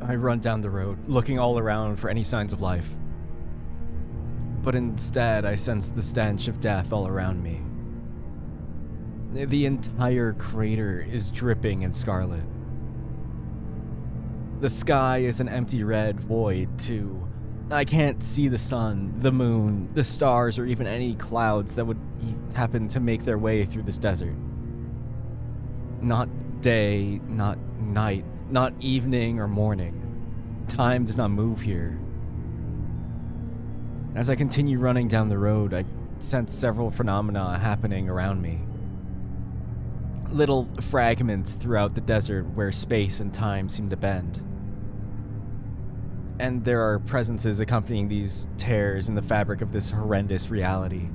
I run down the road, looking all around for any signs of life. But instead, I sense the stench of death all around me. The entire crater is dripping in scarlet. The sky is an empty red void, too. I can't see the sun, the moon, the stars, or even any clouds that would happen to make their way through this desert. Not day, not night, not evening or morning. Time does not move here. As I continue running down the road, I sense several phenomena happening around me. Little fragments throughout the desert where space and time seem to bend. And there are presences accompanying these tears in the fabric of this horrendous reality.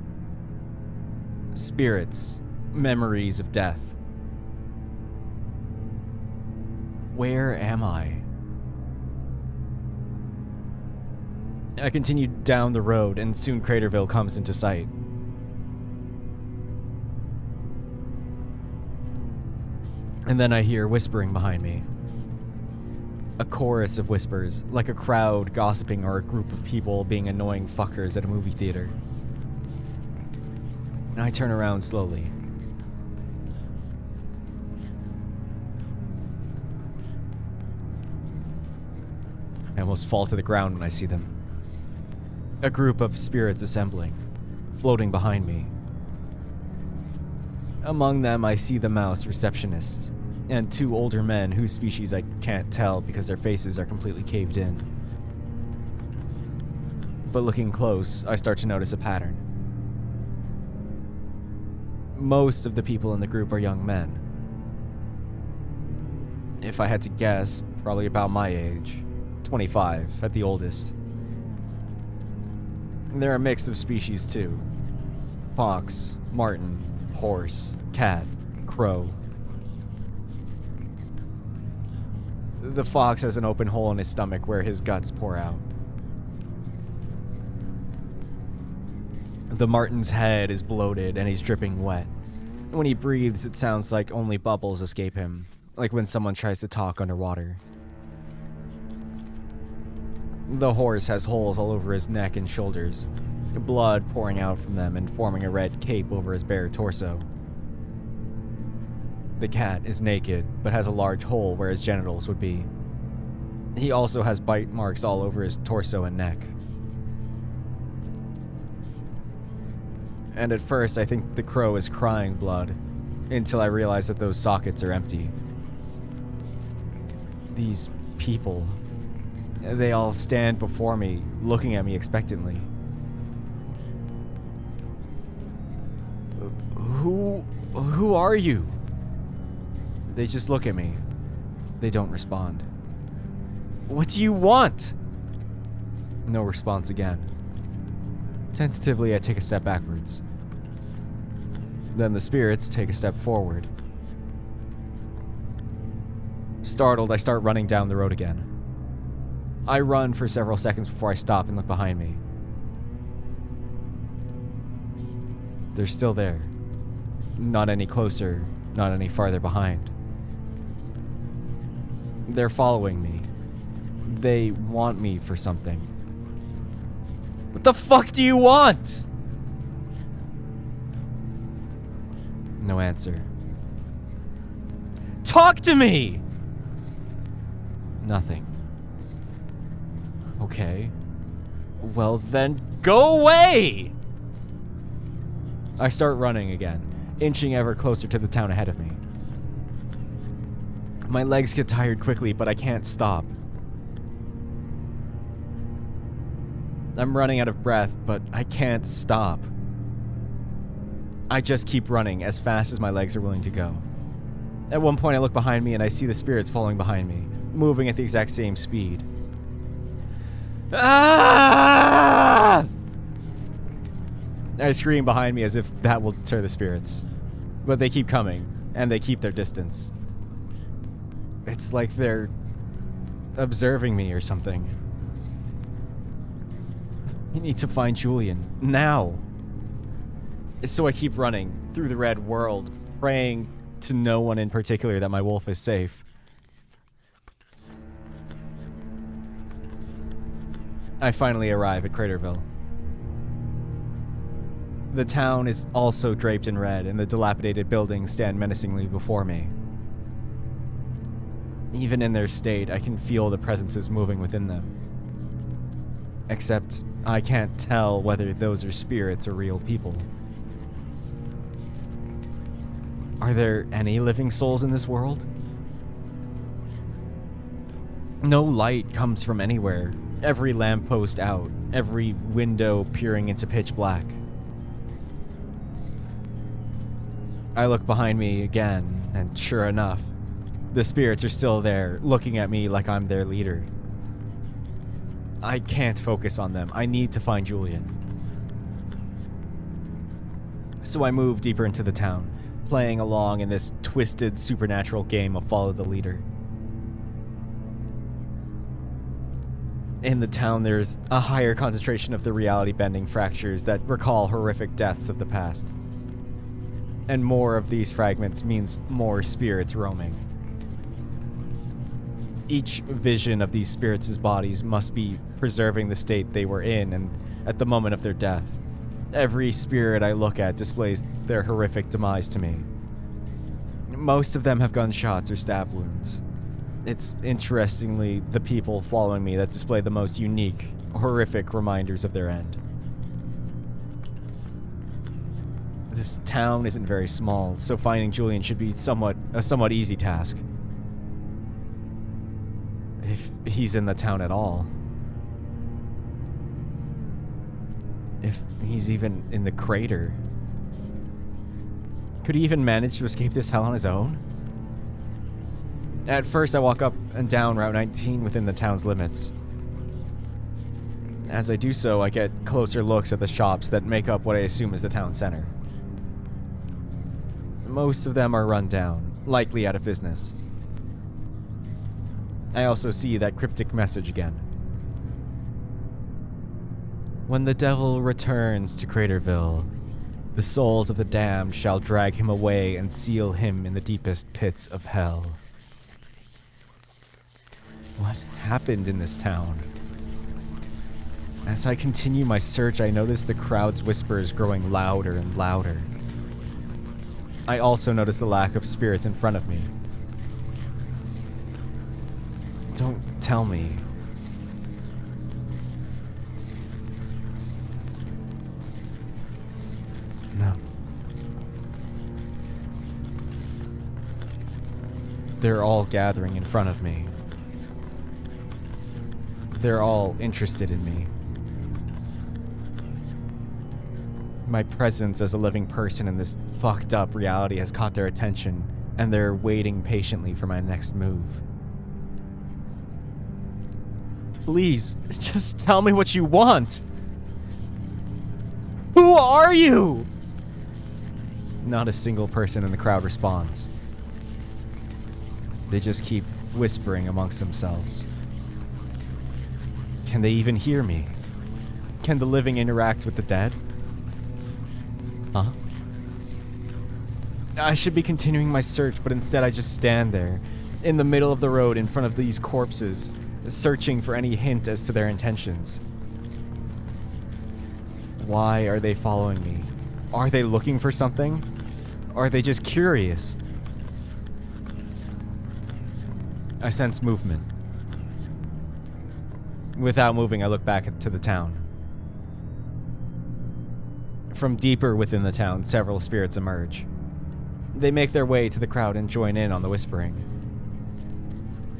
Spirits, memories of death. Where am I? I continue down the road, and soon Craterville comes into sight. And then I hear whispering behind me. A chorus of whispers, like a crowd gossiping or a group of people being annoying fuckers at a movie theater. I turn around slowly. I almost fall to the ground when I see them. A group of spirits assembling, floating behind me. Among them, I see the mouse receptionists, and two older men whose species I can't tell because their faces are completely caved in. But looking close, I start to notice a pattern. Most of the people in the group are young men. If I had to guess, probably about my age, 25 at the oldest. They're a mix of species too. Fox, marten, horse, cat, crow. The fox has an open hole in his stomach where his guts pour out. The marten's head is bloated and he's dripping wet. When he breathes, it sounds like only bubbles escape him, like when someone tries to talk underwater. The horse has holes all over his neck and shoulders, blood pouring out from them and forming a red cape over his bare torso. The cat is naked, but has a large hole where his genitals would be. He also has bite marks all over his torso and neck. And at first, I think the crow is crying blood, until I realize that those sockets are empty. These people, they all stand before me, looking at me expectantly. Who are you? They just look at me. They don't respond. What do you want? No response again. Tentatively, I take a step backwards. Then the spirits take a step forward. Startled, I start running down the road again. I run for several seconds before I stop and look behind me. They're still there. Not any closer, not any farther behind. They're following me. They want me for something. What the fuck do you want? No answer. Talk to me! Nothing. Okay. Well then, go away! I start running again, inching ever closer to the town ahead of me. My legs get tired quickly, but I can't stop. I'm running out of breath, but I can't stop. I just keep running as fast as my legs are willing to go. At one point, I look behind me and I see the spirits following behind me, moving at the exact same speed. Ah! I scream behind me as if that will deter the spirits. But they keep coming, and they keep their distance. It's like they're observing me or something. I need to find Julian, now. So I keep running through the red world, praying to no one in particular that my wolf is safe. I finally arrive at Craterville. The town is also draped in red, and the dilapidated buildings stand menacingly before me. Even in their state, I can feel the presences moving within them. Except, I can't tell whether those are spirits or real people. Are there any living souls in this world? No light comes from anywhere. Every lamppost out, every window peering into pitch black. I look behind me again, and sure enough, the spirits are still there, looking at me like I'm their leader. I can't focus on them. I need to find Julian. So I move deeper into the town, playing along in this twisted supernatural game of follow the leader. In the town, there's a higher concentration of the reality-bending fractures that recall horrific deaths of the past. And more of these fragments means more spirits roaming. Each vision of these spirits' bodies must be preserving the state they were in and at the moment of their death. Every spirit I look at displays their horrific demise to me. Most of them have gunshots or stab wounds. It's interestingly the people following me that display the most unique, horrific reminders of their end. This town isn't very small, so finding Julian should be a somewhat easy task. If he's in the town at all. If he's even in the crater. Could he even manage to escape this hell on his own? At first, I walk up and down Route 19 within the town's limits. As I do so, I get closer looks at the shops that make up what I assume is the town center. Most of them are run down, likely out of business. I also see that cryptic message again. When the devil returns to Craterville, the souls of the damned shall drag him away and seal him in the deepest pits of hell. What happened in this town? As I continue my search, I notice the crowd's whispers growing louder and louder. I also notice the lack of spirits in front of me. Don't tell me. No. They're all gathering in front of me. They're all interested in me. My presence as a living person in this fucked up reality has caught their attention, and they're waiting patiently for my next move. Please, just tell me what you want. Who are you? Not a single person in the crowd responds. They just keep whispering amongst themselves. Can they even hear me? Can the living interact with the dead? Huh? I should be continuing my search, but instead I just stand there, in the middle of the road in front of these corpses, searching for any hint as to their intentions. Why are they following me? Are they looking for something? Are they just curious? I sense movement. Without moving, I look back to the town. From deeper within the town, several spirits emerge. They make their way to the crowd and join in on the whispering.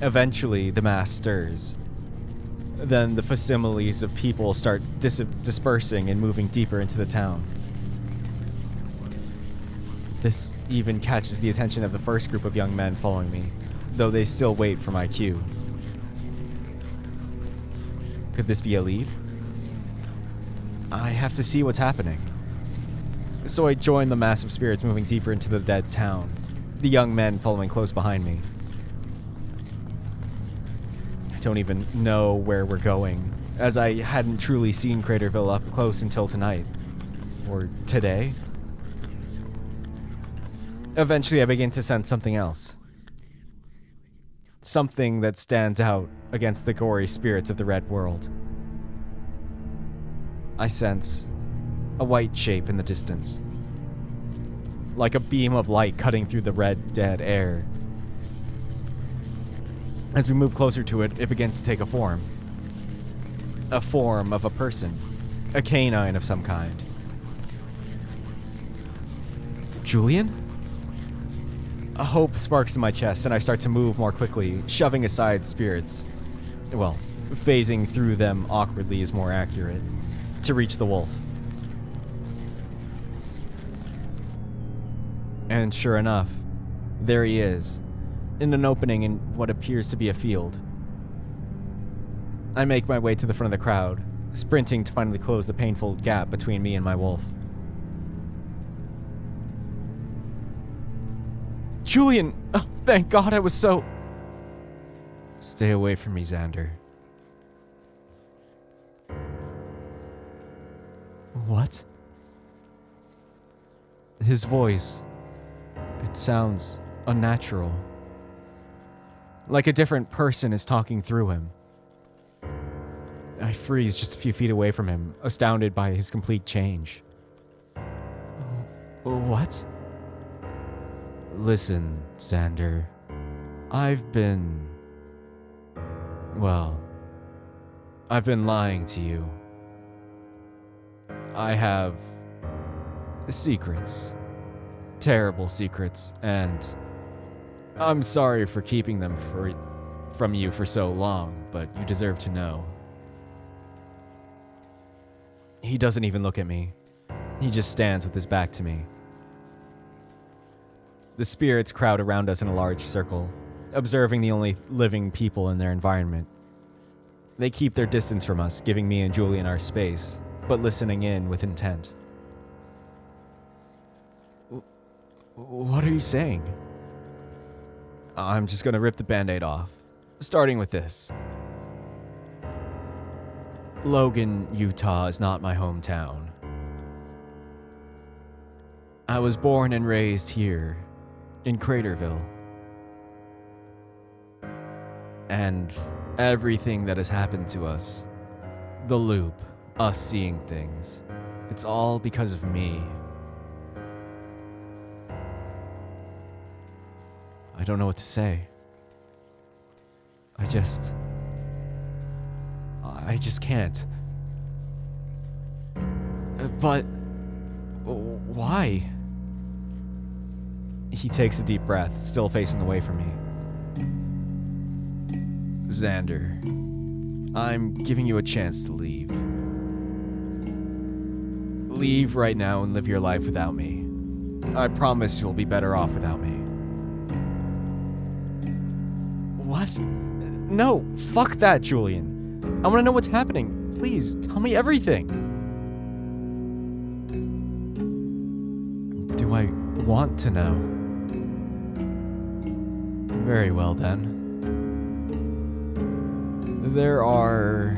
Eventually, the mass stirs. Then the facsimiles of people start dispersing and moving deeper into the town. This even catches the attention of the first group of young men following me, though they still wait for my cue. Could this be a lead? I have to see what's happening. So I join the mass of spirits moving deeper into the dead town, the young men following close behind me. I don't even know where we're going, as I hadn't truly seen Craterville up close until tonight. Or today. Eventually I begin to sense something else. Something that stands out against the gory spirits of the Red World. I sense a white shape in the distance, like a beam of light cutting through the red, dead air. As we move closer to it, it begins to take a form. A form of a person. A canine of some kind. Julian? A hope sparks in my chest, and I start to move more quickly, shoving aside spirits. Well, phasing through them awkwardly is more accurate, to reach the wolf. And sure enough, there he is, in an opening in what appears to be a field. I make my way to the front of the crowd, sprinting to finally close the painful gap between me and my wolf. Julian! Oh, thank God I was so... Stay away from me, Xander. What? His voice... It sounds unnatural. Like a different person is talking through him. I freeze just a few feet away from him, astounded by his complete change. What? Listen, Xander. I've been lying to you. I have secrets. Terrible secrets, and I'm sorry for keeping them from you for so long, but you deserve to know. He doesn't even look at me. He just stands with his back to me. The spirits crowd around us in a large circle, observing the only living people in their environment. They keep their distance from us, giving me and Julian our space, but listening in with intent. What are you saying? I'm just gonna rip the band-aid off, starting with this. Logan, Utah is not my hometown. I was born and raised here, in Craterville. And everything that has happened to us, the loop, us seeing things, it's all because of me. I don't know what to say. I just can't. But why? He takes a deep breath, still facing away from me. Xander, I'm giving you a chance to leave. Leave right now and live your life without me. I promise you'll be better off without me. What? No, fuck that, Julian. I want to know what's happening. Please, tell me everything. Do I want to know? Very well, then. There are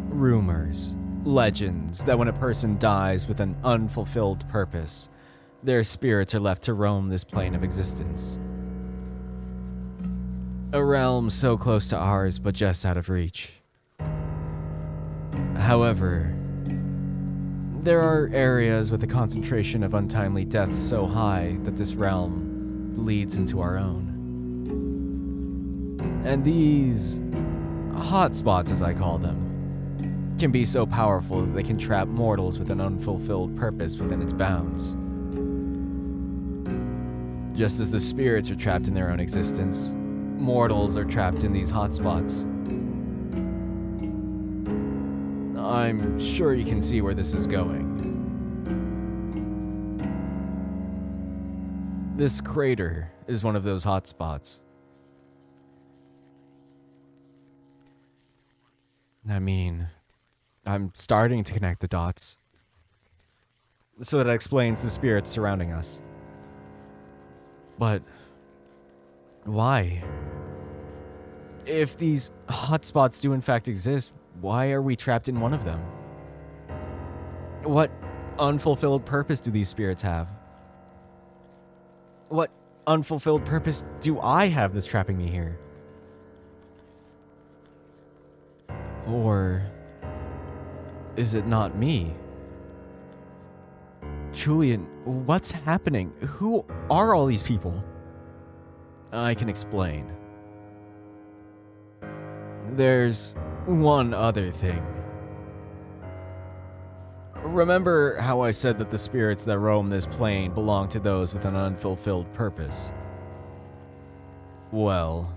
rumors, legends, that when a person dies with an unfulfilled purpose, their spirits are left to roam this plane of existence. A realm so close to ours, but just out of reach. However, there are areas with a concentration of untimely deaths so high that this realm bleeds into our own. And these hotspots, as I call them, can be so powerful that they can trap mortals with an unfulfilled purpose within its bounds. Just as the spirits are trapped in their own existence, mortals are trapped in these hotspots. I'm sure you can see where this is going. This crater is one of those hotspots. I mean, I'm starting to connect the dots. So that explains the spirits surrounding us. But why? If these hotspots do in fact exist, why are we trapped in one of them? What unfulfilled purpose do these spirits have? What unfulfilled purpose do I have that's trapping me here? is it not me? Julian, what's happening? Who are all these people? I can explain. There's one other thing. Remember how I said that the spirits that roam this plane belong to those with an unfulfilled purpose? Well,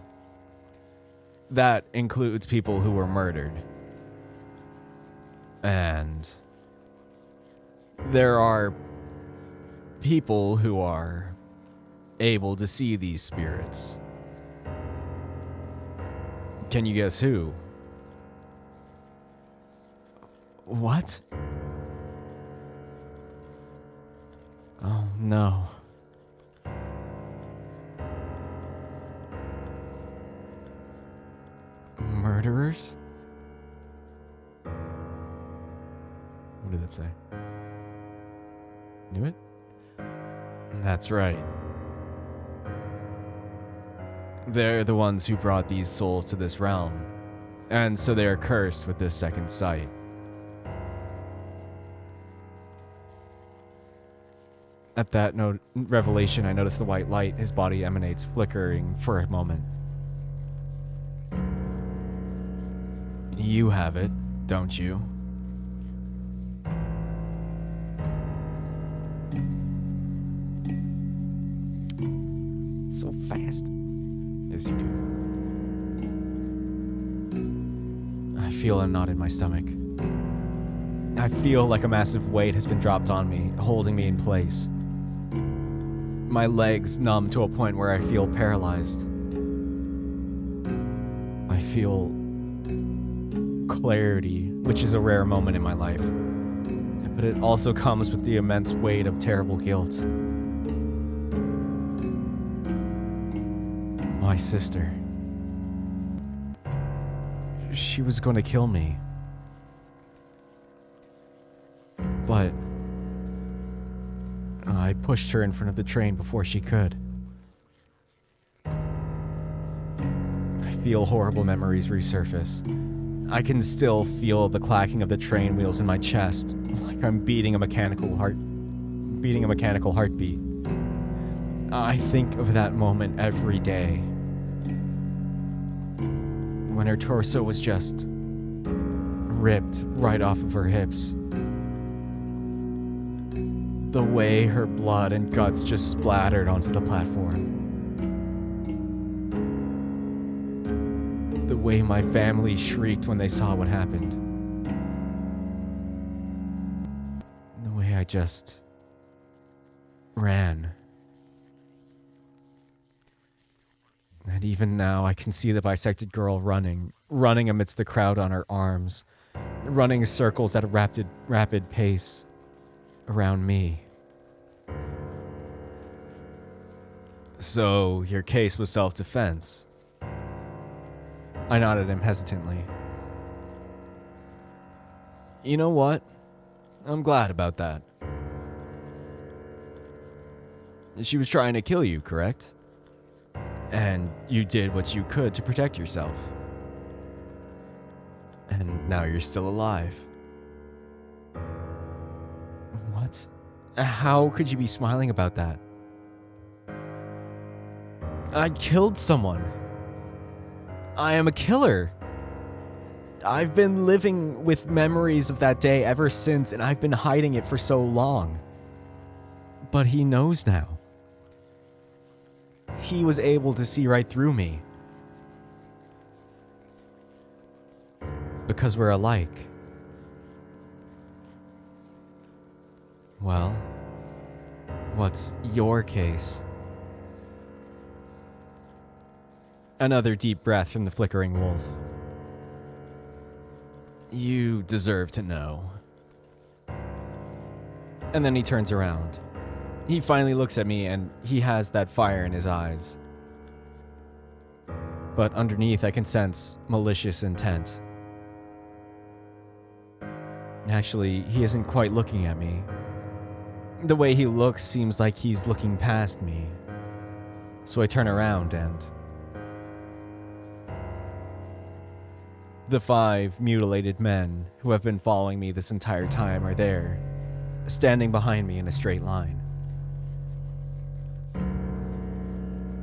that includes people who were murdered. And there are people who are able to see these spirits. Can you guess who? What? Oh, no. Murderers? What did it say? Knew it? That's right. They're the ones who brought these souls to this realm, and so they are cursed with this second sight. At that revelation, I noticed the white light his body emanates flickering for a moment. You have it, don't you? So fast. Yes, you do. I feel a knot in my stomach. I feel like a massive weight has been dropped on me, holding me in place. My legs numb to a point where I feel paralyzed. I feel clarity, which is a rare moment in my life. But it also comes with the immense weight of terrible guilt. My sister. She was going to kill me. But I pushed her in front of the train before she could. I feel horrible memories resurface. I can still feel the clacking of the train wheels in my chest, like I'm beating a mechanical heartbeat. I think of that moment every day, when her torso was just ripped right off of her hips. The way her blood and guts just splattered onto the platform. The way my family shrieked when they saw what happened. The way I just ran. And even now I can see the bisected girl running amidst the crowd on her arms, running circles at a rapid pace around me. So, your case was self-defense? I nodded him hesitantly. You know what? I'm glad about that. She was trying to kill you, correct? And you did what you could to protect yourself. And now you're still alive. What? How could you be smiling about that? I killed someone. I am a killer. I've been living with memories of that day ever since, and I've been hiding it for so long. But he knows now. He was able to see right through me. Because we're alike. Well, what's your case? Another deep breath from the flickering wolf. You deserve to know. And then he turns around. He finally looks at me and he has that fire in his eyes. But underneath I can sense malicious intent. Actually, he isn't quite looking at me. The way he looks seems like he's looking past me. So I turn around and The 5 mutilated men who have been following me this entire time are there, standing behind me in a straight line.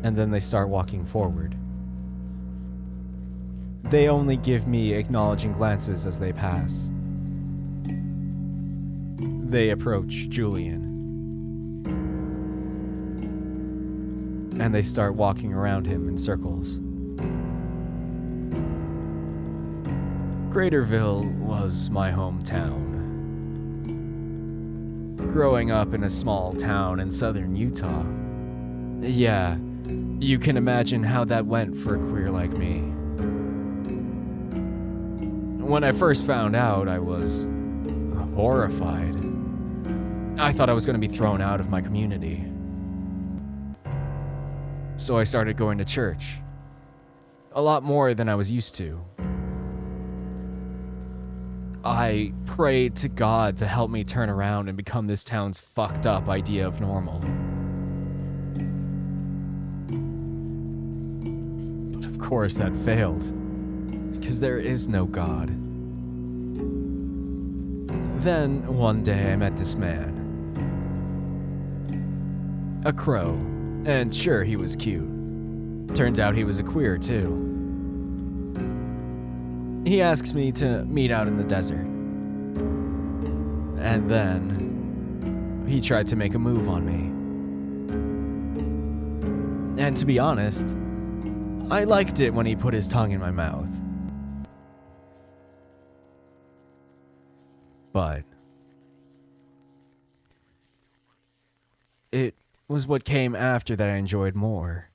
And then they start walking forward. They only give me acknowledging glances as they pass. They approach Julian. And they start walking around him in circles. Craterville was my hometown. Growing up in a small town in southern Utah. Yeah, you can imagine how that went for a queer like me. When I first found out, I was horrified. I thought I was going to be thrown out of my community. So I started going to church. A lot more than I was used to. I prayed to God to help me turn around and become this town's fucked up idea of normal. But of course that failed, because there is no God. Then, one day I met this man. A crow, and sure, he was cute. Turns out he was a queer too. He asks me to meet out in the desert. And then he tried to make a move on me. And to be honest, I liked it when he put his tongue in my mouth. But it was what came after that I enjoyed more.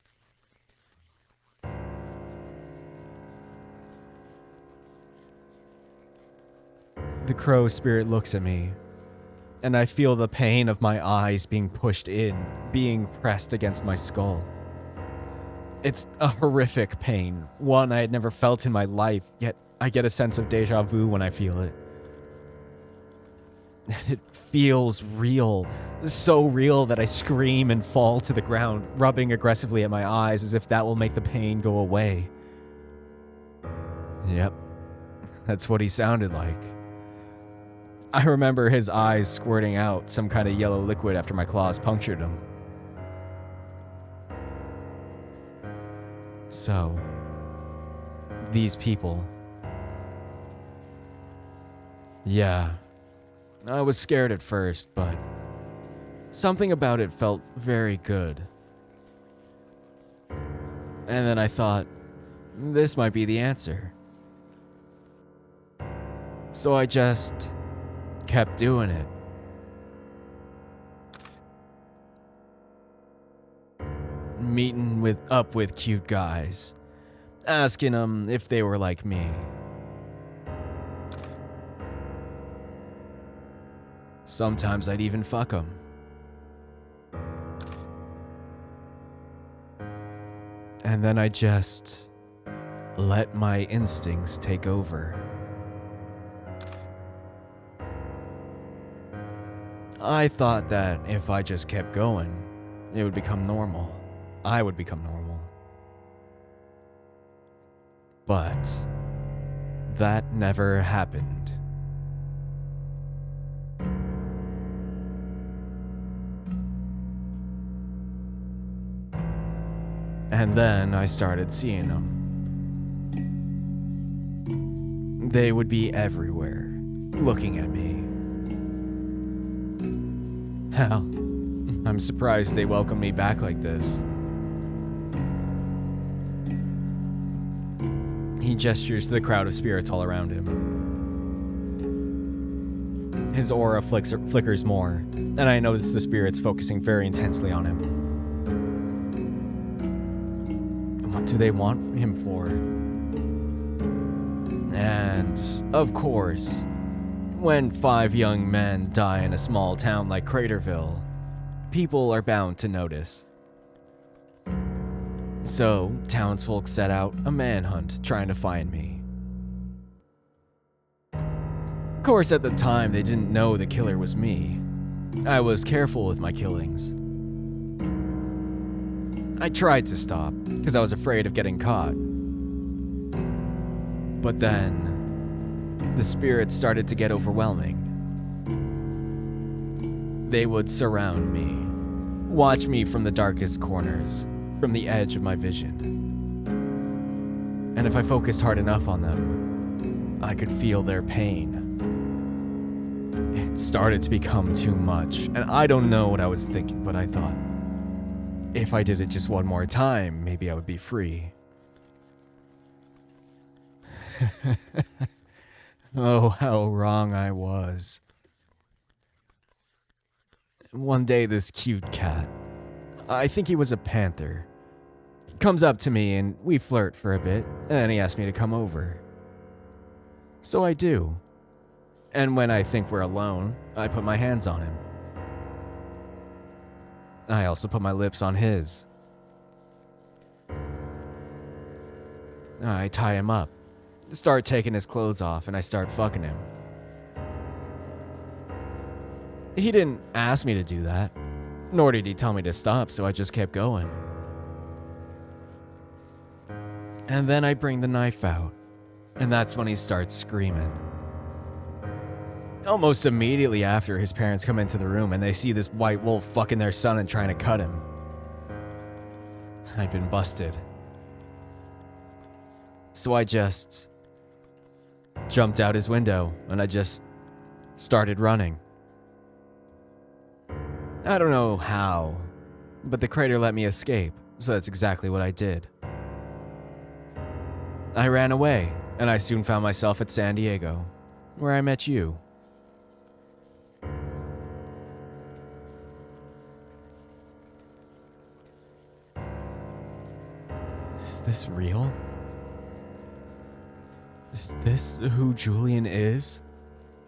The crow spirit looks at me, and I feel the pain of my eyes being pushed in, being pressed against my skull. It's a horrific pain, one I had never felt in my life, yet I get a sense of deja vu when I feel it. And it feels real, so real that I scream and fall to the ground, rubbing aggressively at my eyes as if that will make the pain go away. Yep, that's what he sounded like. I remember his eyes squirting out some kind of yellow liquid after my claws punctured him. So, these people. Yeah, I was scared at first, but something about it felt very good. And then I thought, this might be the answer. So I just kept doing it. Meeting up with cute guys, asking them if they were like me. Sometimes I'd even fuck them. And then I just let my instincts take over. I thought that if I just kept going, it would become normal. I would become normal. But that never happened. And then I started seeing them. They would be everywhere, looking at me. Hell, I'm surprised they welcomed me back like this. He gestures to the crowd of spirits all around him. His aura flickers more, and I notice the spirits focusing very intensely on him. What do they want him for? And, of course, when 5 young men die in a small town like Craterville, people are bound to notice. So, townsfolk set out a manhunt trying to find me. Of course, at the time, they didn't know the killer was me. I was careful with my killings. I tried to stop, because I was afraid of getting caught. But then, the spirits started to get overwhelming. They would surround me, watch me from the darkest corners, from the edge of my vision. And if I focused hard enough on them, I could feel their pain. It started to become too much, and I don't know what I was thinking, but I thought, if I did it just one more time, maybe I would be free. Oh, how wrong I was. One day, this cute cat, I think he was a panther, comes up to me and we flirt for a bit, and then he asks me to come over. So I do. And when I think we're alone, I put my hands on him. I also put my lips on his. I tie him up, start taking his clothes off, and I start fucking him. He didn't ask me to do that, nor did he tell me to stop, so I just kept going. And then I bring the knife out, and that's when he starts screaming. Almost immediately after, his parents come into the room and they see this white wolf fucking their son and trying to cut him. I'd been busted. So I just jumped out his window and I just started running. I don't know how, but the crater let me escape, so that's exactly what I did. I ran away, and I soon found myself at San Diego, where I met you. Is this real? Is this who Julian is?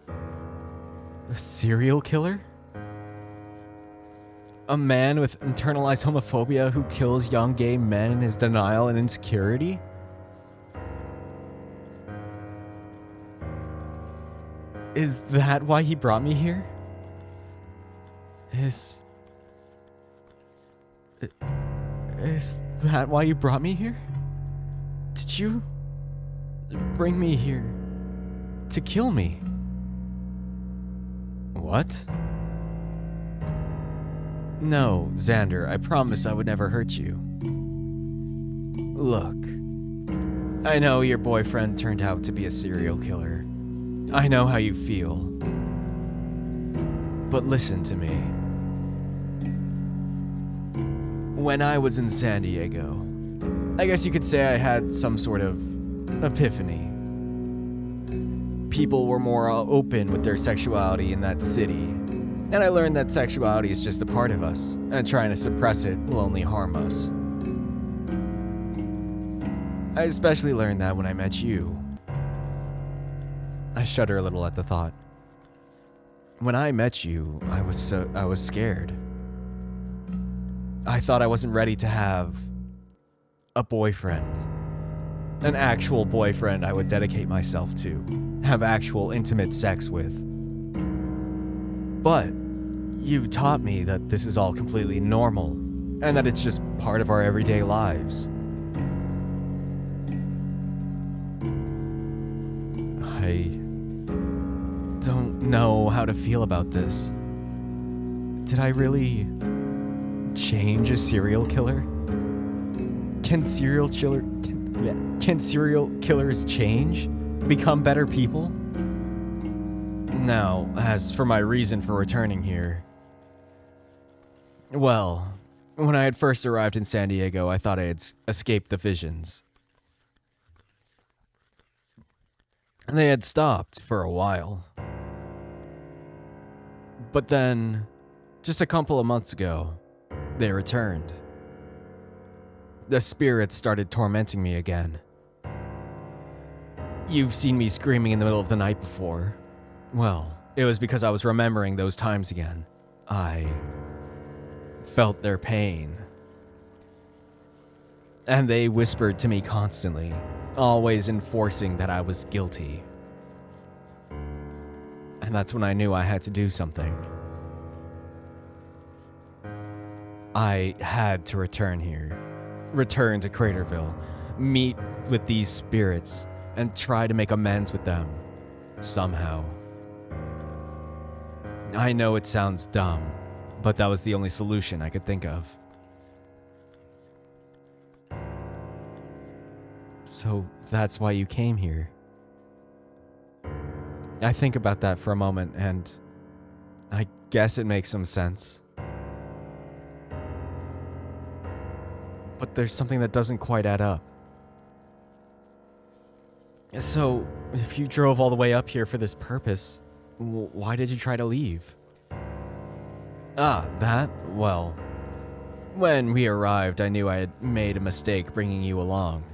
A serial killer? A man with internalized homophobia who kills young gay men in his denial and insecurity? Is that why he brought me here? Is that why you brought me here? Did you bring me here to kill me? What? No, Xander, I promise I would never hurt you. Look, I know your boyfriend turned out to be a serial killer. I know how you feel. But listen to me. When I was in San Diego, I guess you could say I had some sort of epiphany. People were more open with their sexuality in that city. And I learned that sexuality is just a part of us, and trying to suppress it will only harm us. I especially learned that when I met you. I shudder a little at the thought. When I met you, I was scared. I thought I wasn't ready to have a boyfriend. An actual boyfriend I would dedicate myself to, have actual intimate sex with. But you taught me that this is all completely normal, and that it's just part of our everyday lives. I don't know how to feel about this. Did I really change a serial killer? Can serial killers change? Become better people? Now, as for my reason for returning here, well, when I had first arrived in San Diego, I thought I had escaped the visions. They had stopped for a while. But then, just a couple of months ago, they returned. The spirits started tormenting me again. You've seen me screaming in the middle of the night before. Well, it was because I was remembering those times again. I felt their pain. And they whispered to me constantly, always enforcing that I was guilty. And that's when I knew I had to do something. I had to return here. Return to Craterville. Meet with these spirits and try to make amends with them, somehow. I know it sounds dumb, but that was the only solution I could think of. So that's why you came here. I think about that for a moment, and I guess it makes some sense. But there's something that doesn't quite add up. So, if you drove all the way up here for this purpose, why did you try to leave? That? Well, when we arrived, I knew I had made a mistake bringing you along.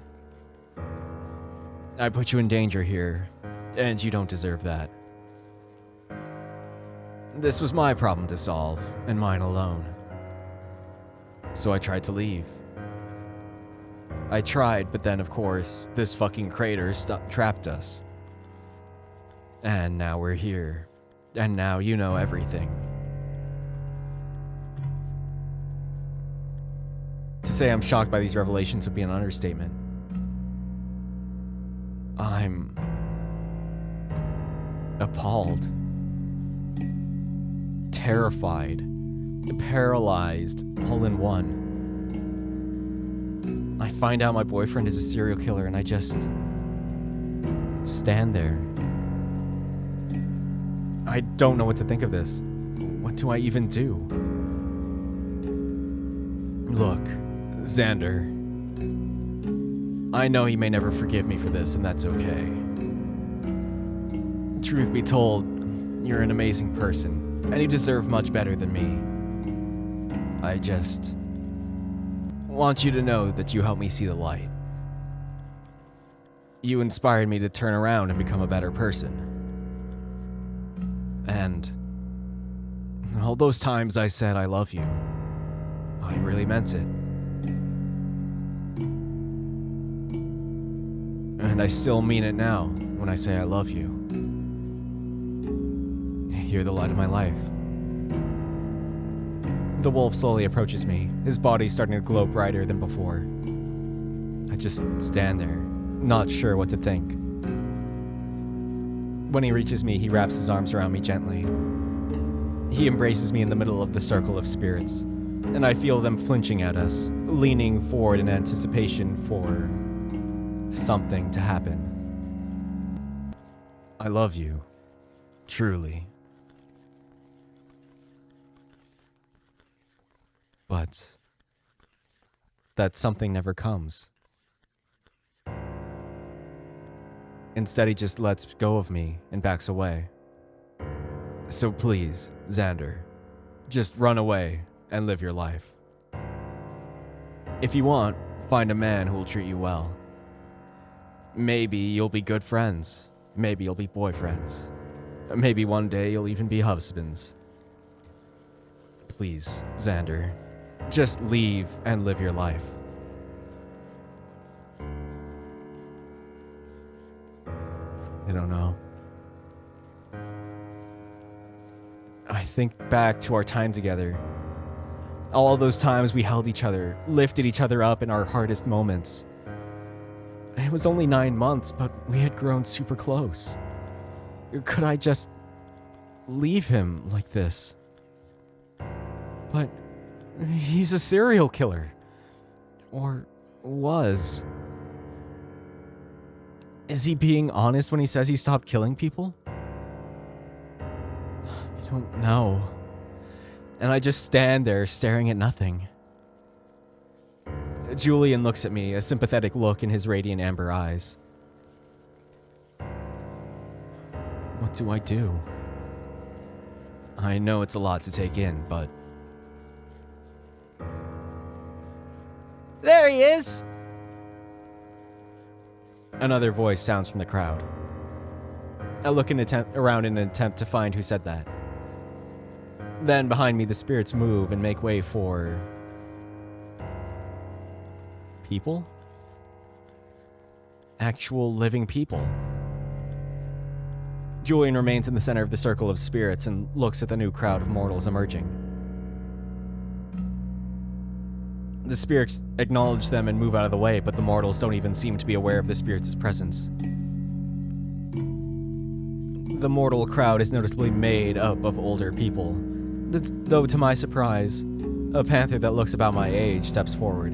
I put you in danger here, and you don't deserve that. This was my problem to solve, and mine alone. So I tried to leave. I tried, but then, of course, this fucking crater trapped us. And now we're here. And now you know everything. To say I'm shocked by these revelations would be an understatement. I'm appalled, terrified, paralyzed, all in one. I find out my boyfriend is a serial killer and I just stand there. I don't know what to think of this. What do I even do? Look, Xander, I know he may never forgive me for this, and that's okay. Truth be told, you're an amazing person, and you deserve much better than me. I just want you to know that you helped me see the light. You inspired me to turn around and become a better person. And all those times I said I love you, I really meant it. And I still mean it now when I say I love you. You're the light of my life. The wolf slowly approaches me, his body starting to glow brighter than before. I just stand there, not sure what to think. When he reaches me, he wraps his arms around me gently. He embraces me in the middle of the circle of spirits, and I feel them flinching at us, leaning forward in anticipation for something to happen. I love you, truly. But that something never comes. Instead, he just lets go of me and backs away. So please, Xander, just run away and live your life. If you want, find a man who will treat you well. Maybe you'll be good friends. Maybe you'll be boyfriends. Maybe one day you'll even be husbands. Please, Xander, just leave and live your life. I don't know. I think back to our time together. All those times we held each other, lifted each other up in our hardest moments. It was only 9 months, but we had grown super close. Could I just leave him like this? But he's a serial killer. Or was. Is he being honest when he says he stopped killing people? I don't know. And I just stand there staring at nothing. Julian looks at me, a sympathetic look in his radiant amber eyes. What do I do? I know it's a lot to take in, but... There he is! Another voice sounds from the crowd. I look around in an attempt to find who said that. Then, behind me, the spirits move and make way for... people? Actual living people. Julian remains in the center of the circle of spirits and looks at the new crowd of mortals emerging. The spirits acknowledge them and move out of the way, but the mortals don't even seem to be aware of the spirits' presence. The mortal crowd is noticeably made up of older people. Though to my surprise, a panther that looks about my age steps forward.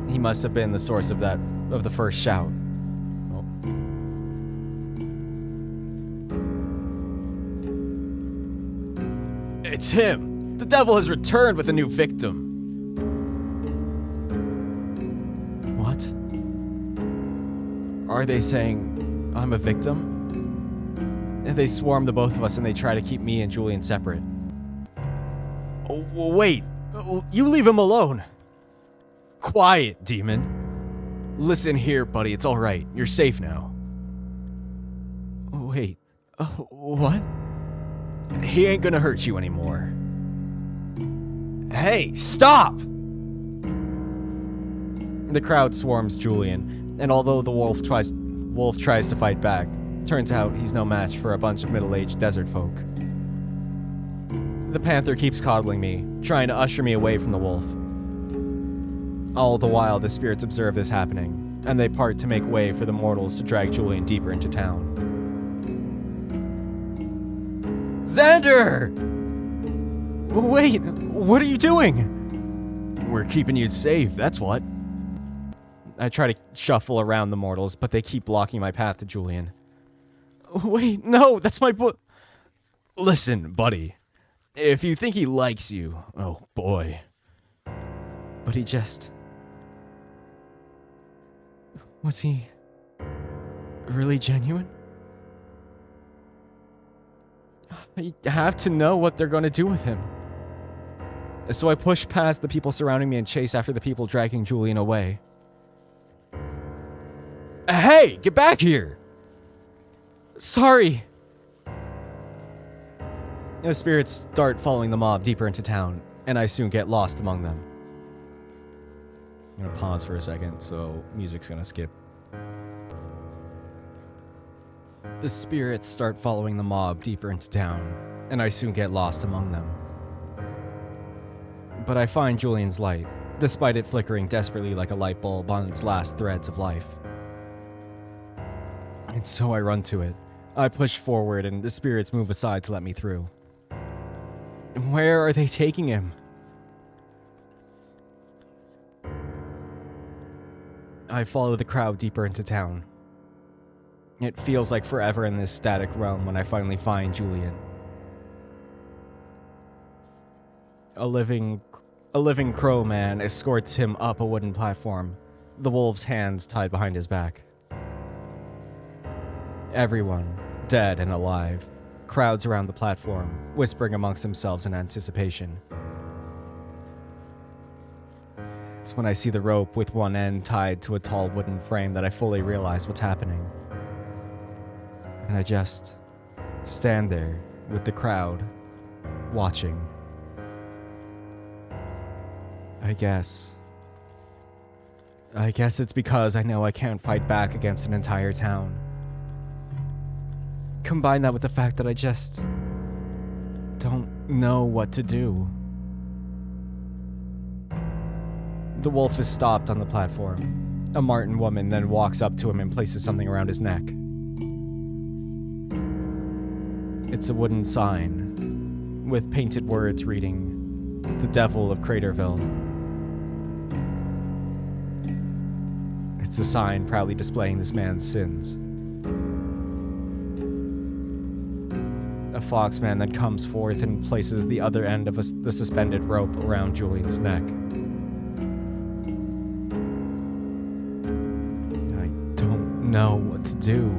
He must have been the source of the first shout. Oh. It's him! The devil has returned with a new victim! What? Are they saying I'm a victim? And they swarm the both of us and they try to keep me and Julian separate. Oh, wait! You leave him alone! Quiet, demon. Listen here, buddy, it's alright. You're safe now. Wait, what? He ain't gonna hurt you anymore. Hey, stop! The crowd swarms Julian, and although the wolf tries to fight back, turns out he's no match for a bunch of middle-aged desert folk. The panther keeps coddling me, trying to usher me away from the wolf. All the while, the spirits observe this happening, and they part to make way for the mortals to drag Julian deeper into town. Xander! Wait, what are you doing? We're keeping you safe, that's what. I try to shuffle around the mortals, but they keep blocking my path to Julian. Wait, no, that's my Listen, buddy. If you think he likes you, oh boy. But he just... Was he really genuine? I have to know what they're going to do with him. So I push past the people surrounding me and chase after the people dragging Julian away. Hey, get back here! Sorry! The spirits start following the mob deeper into town, and I soon get lost among them. I'm gonna pause for a second, so music's gonna skip. The spirits start following the mob deeper into town, and I soon get lost among them. But I find Julian's light, despite it flickering desperately like a light bulb on its last threads of life. And so I run to it. I push forward, and the spirits move aside to let me through. Where are they taking him? I follow the crowd deeper into town. It feels like forever in this static realm when I finally find Julian. A living crow man escorts him up a wooden platform, the wolf's hands tied behind his back. Everyone, dead and alive, crowds around the platform, whispering amongst themselves in anticipation. It's when I see the rope with one end tied to a tall wooden frame that I fully realize what's happening. And I just stand there with the crowd, watching. I guess it's because I know I can't fight back against an entire town. Combine that with the fact that I just don't know what to do. The wolf is stopped on the platform. A Martin woman then walks up to him and places something around his neck. It's a wooden sign with painted words reading, "The Devil of Craterville." It's a sign proudly displaying this man's sins. A foxman then comes forth and places the other end of the suspended rope around Julian's neck. I don't know what to do.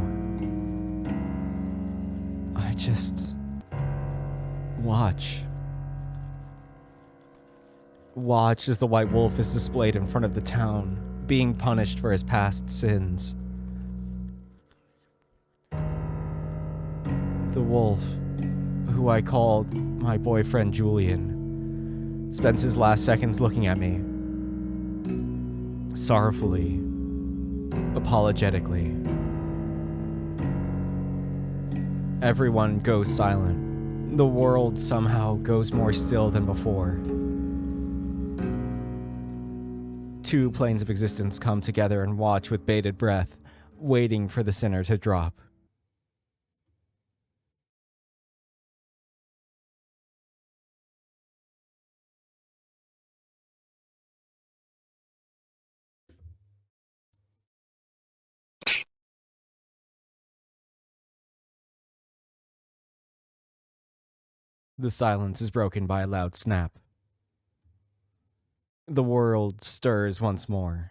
I just watch. Watch as the white wolf is displayed in front of the town, being punished for his past sins. The wolf, who I called my boyfriend Julian, spends his last seconds looking at me, sorrowfully, apologetically. Everyone goes silent. The world somehow goes more still than before. Two planes of existence come together and watch with bated breath, waiting for the sinner to drop. The silence is broken by a loud snap. The world stirs once more.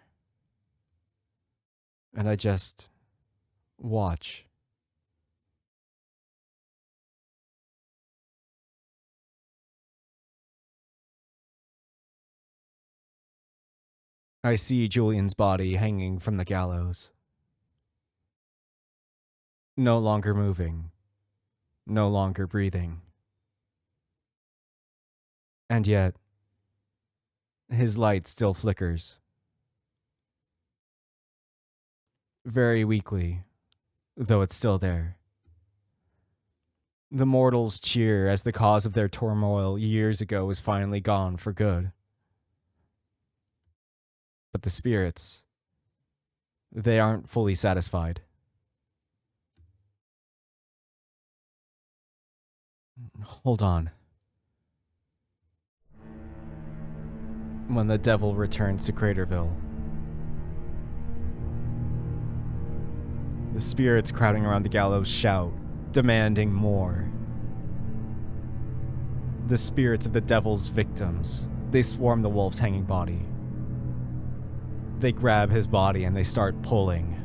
And I just watch. I see Julian's body hanging from the gallows. No longer moving. No longer breathing. And yet, his light still flickers. Very weakly, though it's still there. The mortals cheer as the cause of their turmoil years ago is finally gone for good. But the spirits, they aren't fully satisfied. Hold on. When the devil returns to Craterville, the spirits crowding around the gallows shout, demanding more. The spirits of the devil's victims, they swarm the wolf's hanging body. They grab his body and they start pulling.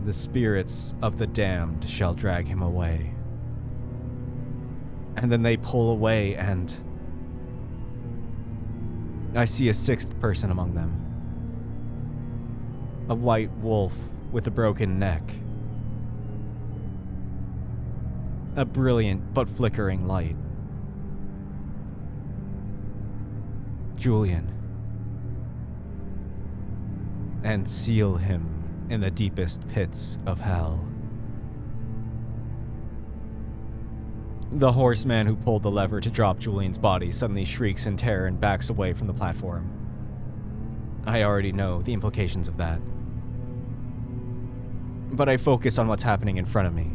The spirits of the damned shall drag him away. And then they pull away, and I see a sixth person among them. A white wolf with a broken neck. A brilliant but flickering light. Julian. And seal him in the deepest pits of hell. The horseman who pulled the lever to drop Julian's body suddenly shrieks in terror and backs away from the platform. I already know the implications of that. But I focus on what's happening in front of me.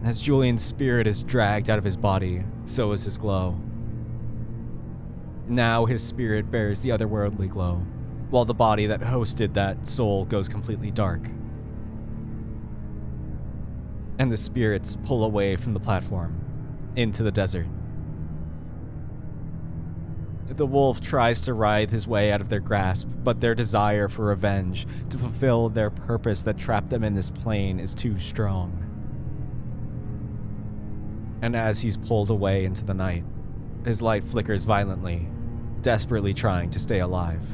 As Julian's spirit is dragged out of his body, so is his glow. Now his spirit bears the otherworldly glow, while the body that hosted that soul goes completely dark. And the spirits pull away from the platform, into the desert. The wolf tries to writhe his way out of their grasp, but their desire for revenge, to fulfill their purpose that trapped them in this plane, is too strong. And as he's pulled away into the night, his light flickers violently, desperately trying to stay alive.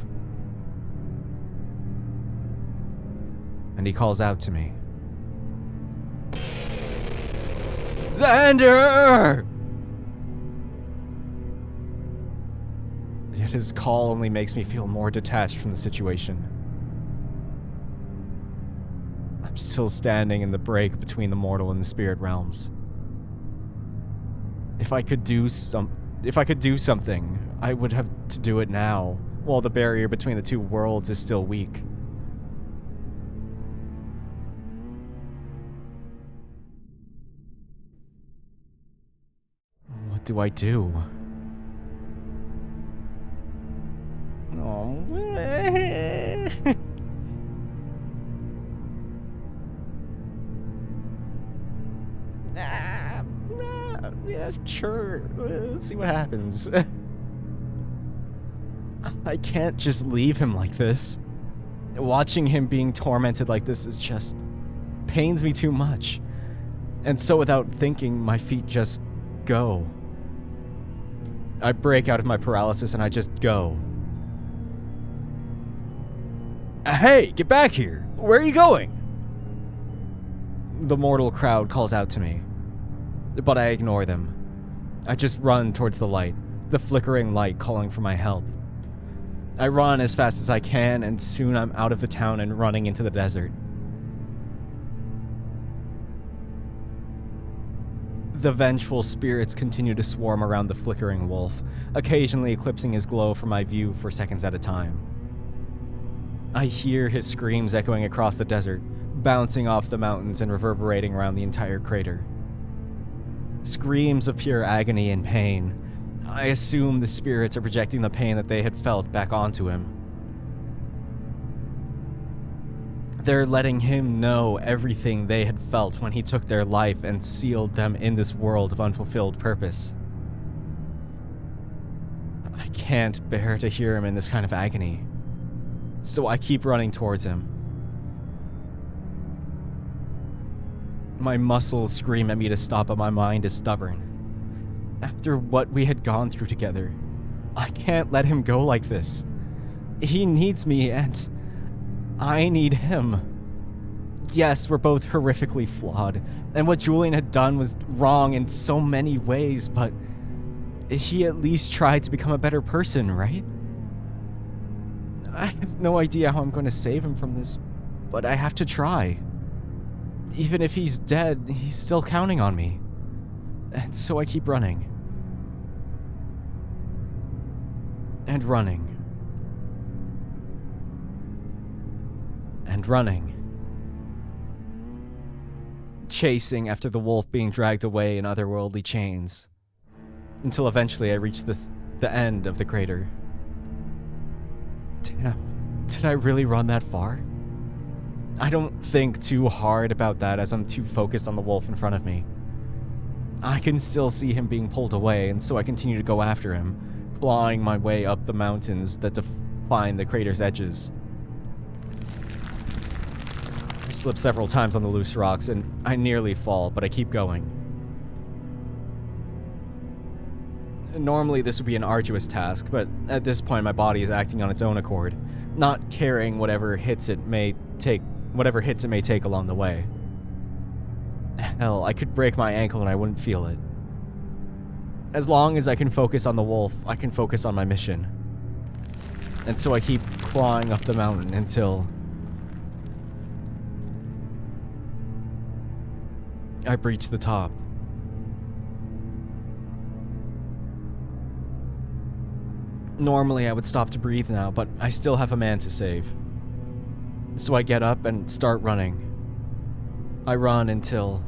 And he calls out to me. Xander! Yet his call only makes me feel more detached from the situation. I'm still standing in the break between the mortal and the spirit realms. If I could do something, I would have to do it now, while the barrier between the two worlds is still weak. What do I do? Oh. Yeah, sure. Let's see what happens. I can't just leave him like this. Watching him being tormented like this is just pains me too much. And so without thinking, my feet just go. I break out of my paralysis and I just go. Hey, get back here! Where are you going? The mortal crowd calls out to me, but I ignore them. I just run towards the light, the flickering light calling for my help. I run as fast as I can, and soon I'm out of the town and running into the desert. The vengeful spirits continue to swarm around the flickering wolf, occasionally eclipsing his glow from my view for seconds at a time. I hear his screams echoing across the desert, bouncing off the mountains and reverberating around the entire crater. Screams of pure agony and pain. I assume the spirits are projecting the pain that they had felt back onto him. They're letting him know everything they had felt when he took their life and sealed them in this world of unfulfilled purpose. I can't bear to hear him in this kind of agony, so I keep running towards him. My muscles scream at me to stop, but my mind is stubborn. After what we had gone through together, I can't let him go like this. He needs me, and I need him. Yes, we're both horrifically flawed, and what Julian had done was wrong in so many ways, but he at least tried to become a better person, right? I have no idea how I'm going to save him from this, but I have to try. Even if he's dead, he's still counting on me. And so I keep running. And running. And running. Chasing after the wolf being dragged away in otherworldly chains. Until eventually I reach the end of the crater. Damn, did I really run that far? I don't think too hard about that as I'm too focused on the wolf in front of me. I can still see him being pulled away, and so I continue to go after him, clawing my way up the mountains that define the crater's edges. I slip several times on the loose rocks, and I nearly fall, but I keep going. Normally this would be an arduous task, but at this point my body is acting on its own accord, not caring whatever hits it may take along the way. Hell, I could break my ankle and I wouldn't feel it. As long as I can focus on the wolf, I can focus on my mission. And so I keep clawing up the mountain until I breach the top. Normally I would stop to breathe now, but I still have a man to save. So I get up and start running. I run until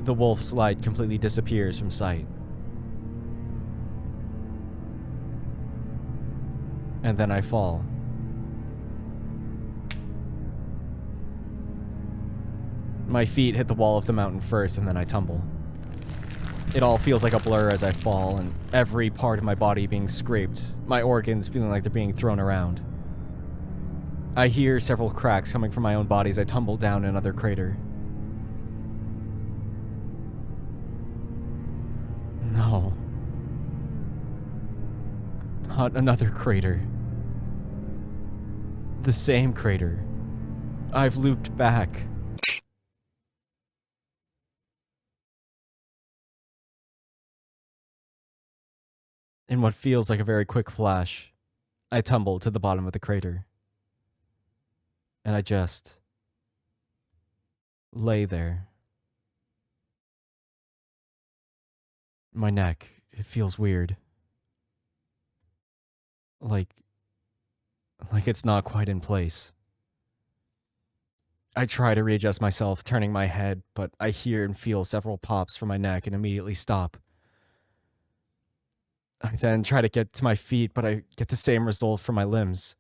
the wolf's light completely disappears from sight. And then I fall. My feet hit the wall of the mountain first, and then I tumble. It all feels like a blur as I fall, and every part of my body being scraped, my organs feeling like they're being thrown around. I hear several cracks coming from my own body as I tumble down another crater. No. Not another crater. The same crater. I've looped back. In what feels like a very quick flash, I tumble to the bottom of the crater. And I just lay there. My neck, it feels weird. Like it's not quite in place. I try to readjust myself, turning my head, but I hear and feel several pops from my neck and immediately stop. I then try to get to my feet, but I get the same result from my limbs.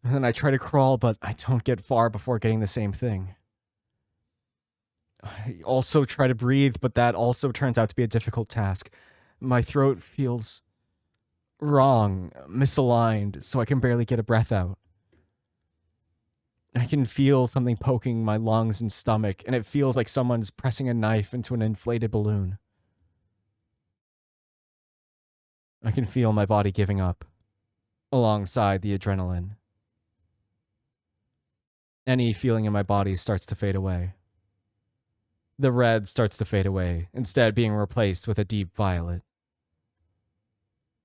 And then I try to crawl, but I don't get far before getting the same thing. I also try to breathe, but that also turns out to be a difficult task. My throat feels wrong, misaligned, so I can barely get a breath out. I can feel something poking my lungs and stomach, and it feels like someone's pressing a knife into an inflated balloon. I can feel my body giving up, alongside the adrenaline. Any feeling in my body starts to fade away. The red starts to fade away, instead being replaced with a deep violet.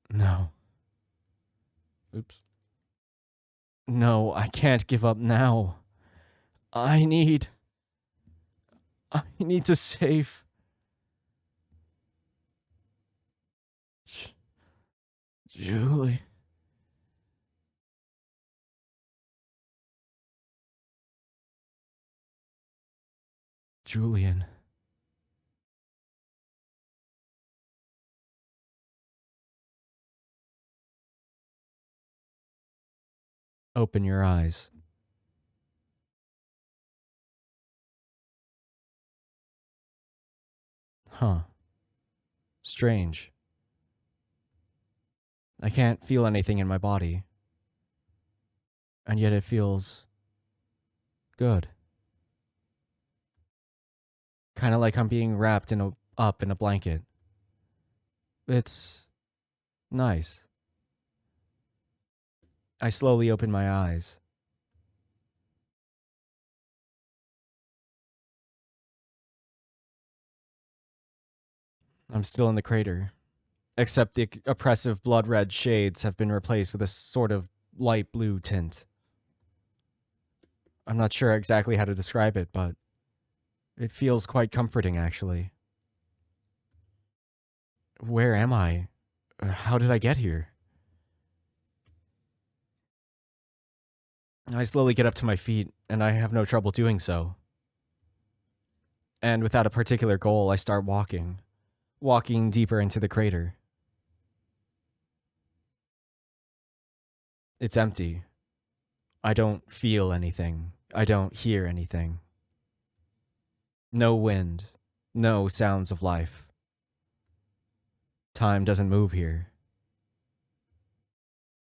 No. Oops. No, I can't give up now. I need to save Julie. Julian. Open your eyes. Huh. Strange. I can't feel anything in my body. And yet it feels good. Kind of like I'm being wrapped up in a blanket. It's nice. I slowly open my eyes. I'm still in the crater, except the oppressive blood red shades have been replaced with a sort of light blue tint. I'm not sure exactly how to describe it, but it feels quite comforting, actually. Where am I? How did I get here? I slowly get up to my feet, and I have no trouble doing so. And without a particular goal, I start walking deeper into the crater. It's empty. I don't feel anything. I don't hear anything. No wind. No sounds of life. Time doesn't move here.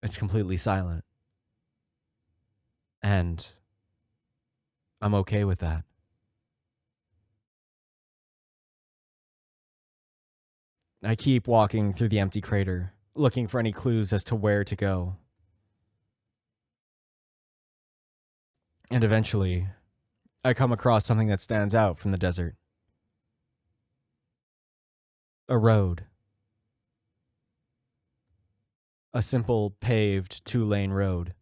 It's completely silent. And I'm okay with that. I keep walking through the empty crater, looking for any clues as to where to go. And eventually, I come across something that stands out from the desert. A road. A simple, paved, 2-lane road.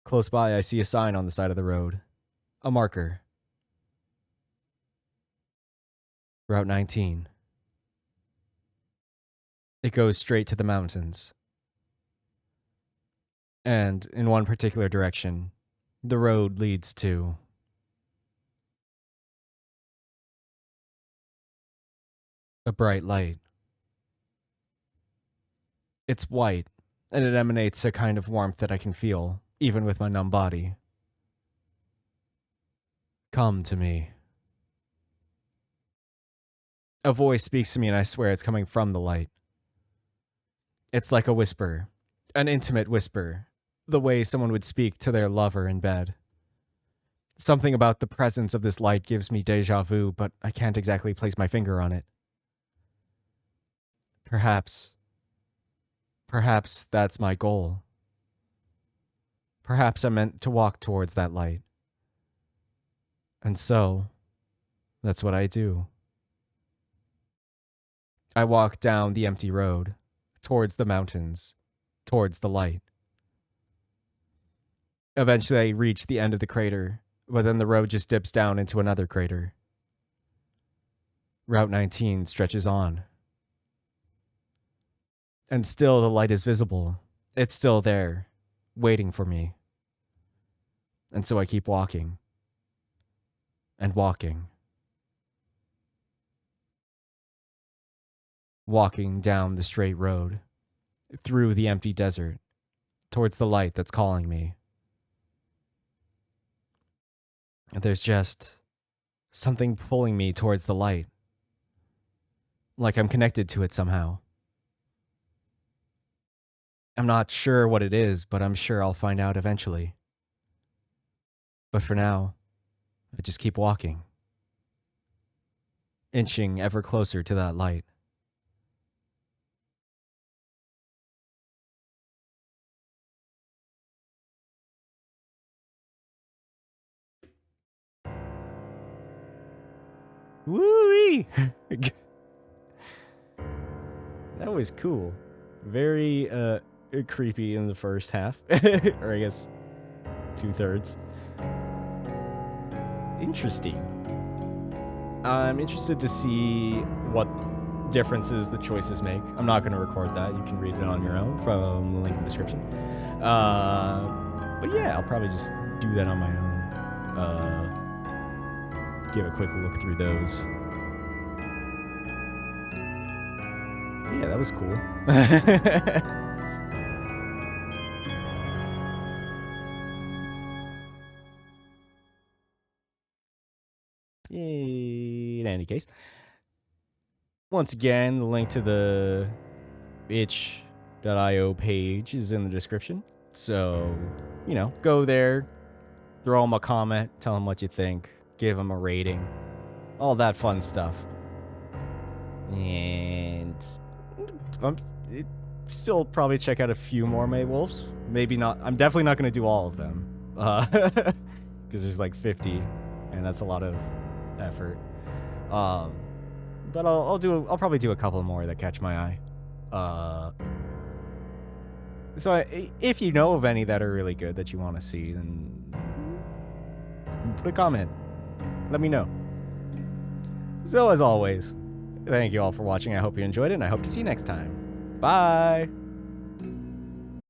Close by, I see a sign on the side of the road. A marker. Route 19. It goes straight to the mountains. And in one particular direction, the road leads to a bright light. It's white, and it emanates a kind of warmth that I can feel, even with my numb body. Come to me. A voice speaks to me, and I swear it's coming from the light. It's like a whisper, an intimate whisper, the way someone would speak to their lover in bed. Something about the presence of this light gives me déjà vu, but I can't exactly place my finger on it. Perhaps that's my goal. Perhaps I'm meant to walk towards that light. And so, that's what I do. I walk down the empty road, towards the mountains, towards the light. Eventually, I reach the end of the crater, but then the road just dips down into another crater. Route 19 stretches on. And still the light is visible. It's still there, waiting for me. And so I keep walking. And walking. Walking down the straight road, through the empty desert, towards the light that's calling me. And there's just something pulling me towards the light. Like I'm connected to it somehow. I'm not sure what it is, but I'm sure I'll find out eventually. But for now, I just keep walking. Inching ever closer to that light. Woo-wee! That was cool. Very creepy in the first half. Or I guess 2/3. Interesting. I'm interested to see what differences the choices make. I'm not going to record that. You can read it on your own from the link in the description. But yeah, I'll probably just do that on my own. Give a quick look through those. Yeah, that was cool. any case, once again, the link to the itch.io page is in the description. So, go there, throw them a comment, tell them what you think, give them a rating, all that fun stuff. And I'm still probably check out a few more Maywolves. Maybe not. I'm definitely not going to do all of them. Because there's like 50, and that's a lot of effort. But I'll probably do a couple more that catch my eye. So if you know of any that are really good that you want to see, then put a comment. Let me know. So as always, thank you all for watching. I hope you enjoyed it, and I hope to see you next time. Bye!